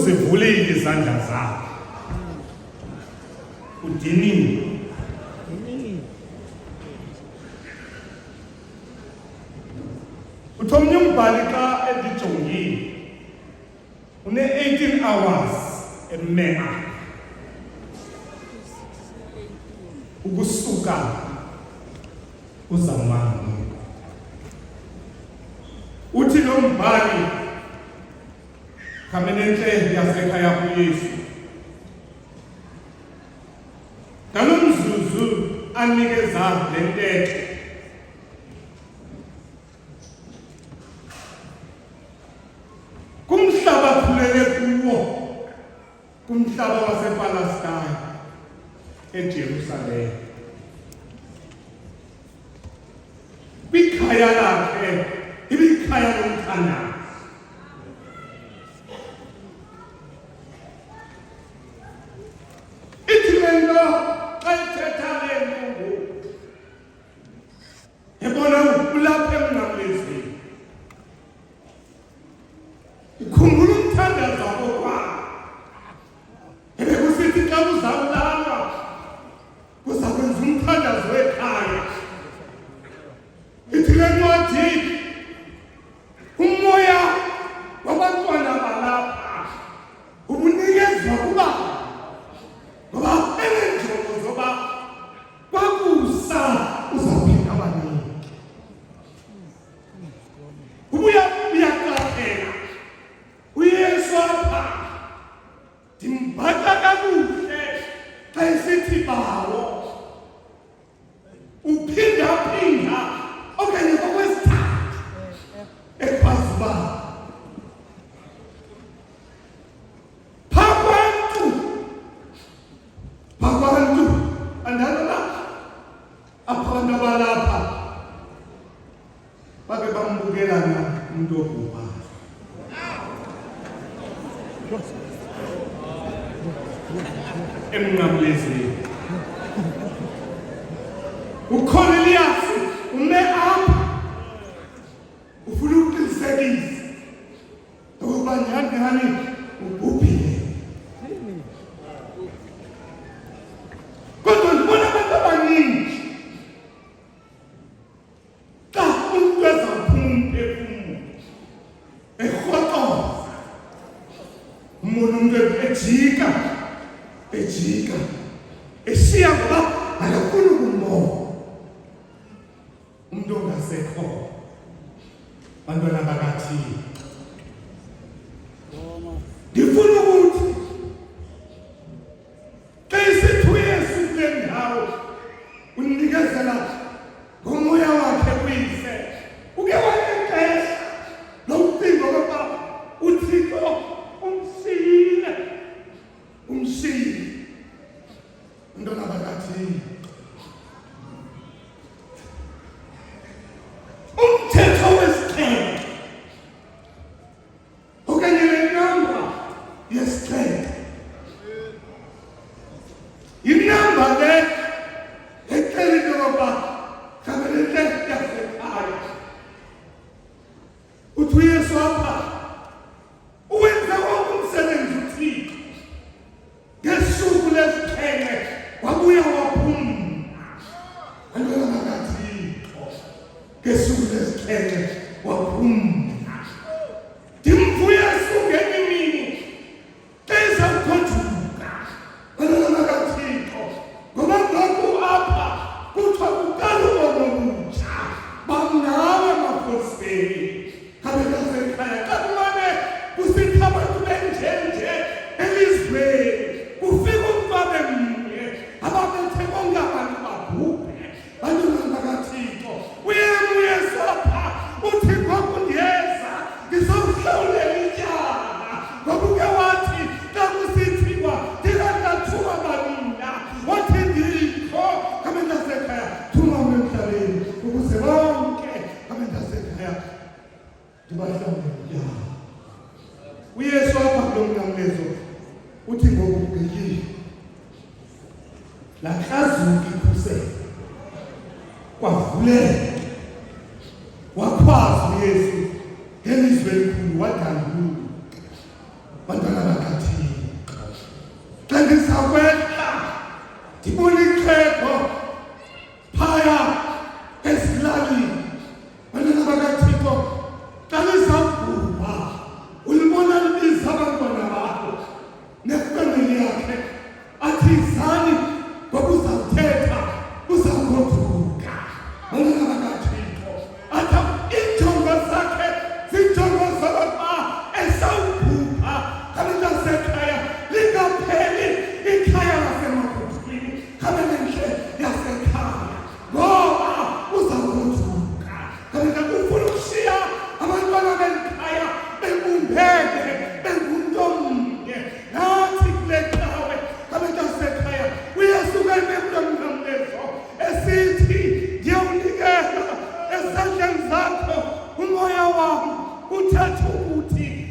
uzivulile izandla zakho udiniwe uthomnye umbhali xa edijongile une-18 hours emea ukusuka uzamani uthi lo mbhali khamenenhle yasekhaya kuYesu ngalomzuzu anikeza le ntetho kumhlaba khulele kuwo kumhlaba wasePalestine eJerusalem kwikhaya lakhe ibikhaya lomthandazo ithi lento xa ithetha le nto ebona ulapha emnqamlezweni ukhumbula umthandazo wakho kwakho ebekusithi xa uzawulala kuza kwenza umthandazo wekhaya ithi le ncwadi umoya wabantwana balapha ubunikezwa kuba ngoba enenjongo zoba kwakusa uzawuphinda abaningi uyaqaphela uYesu apha ndimbhatha kakuhle xa esithi bawo uphinda okanye okwesithathu ekwazi uba phabantu andalala apha abantu abalapha bake bambukela na umuntu obhubhayo emnqamlezweni uCornelius ume apha ufuna ukuqinisekisa ukuba njani ubhubhile kodwa ndibona abantu abaningi xa umuntu ezawuphuma umphefumulo erhoxoza umuntu ejika eshiya ngoba akafuni ukumbona umuntu ongasekho bantwana bakathi ndifuna ukuthi xa isithi uYesu kule ndawo unikezela ngomoya wakhe kuyise uke wanexesha lokucinga ngoba uThixo umshiyile bantwana bakathi umthetho wesixhenxe okanye le namba yesixhenxe inamba le ecela into yoba khabelenhle yasekhaya uthi uYesu apha uwenza wonke umsebenzi uThixo ngesuku lesixhenxe wabuya waphumla bantwana bakaThixo ngesuku lesixhenxe waphumla ndimvuye Yesu ngenye imini xa izawukhojuka bantwana bakaThixo ngoba ngoku apha kuthiwa kuqala ubomi obutsha bamnawe mafosini khabekasekhaya xa kumane kusithi abantu benjenje elizweni kufika umfabe mnye ababethe bonke abantu babhubhe bantwana bakaThixo uyena uYesu apha uthi ngoku ndiyeza ngizomhlawulela ityala ngoba uke wathi xa kusithiwa ndingathuka banina wathi ndikho khabentasekhaya thuma emhlabeni ukuze bonke khabentasekhaya ndibahlawulele ityala uYesu apha kulo mnqamlezo uthi ngoku ugqityiwe laa krazuki ikhusele kwavuleka wakhwaza uYesu ngelizwi elikhulu wadanduluka bantwana bakaThixo kuthatha ukuthi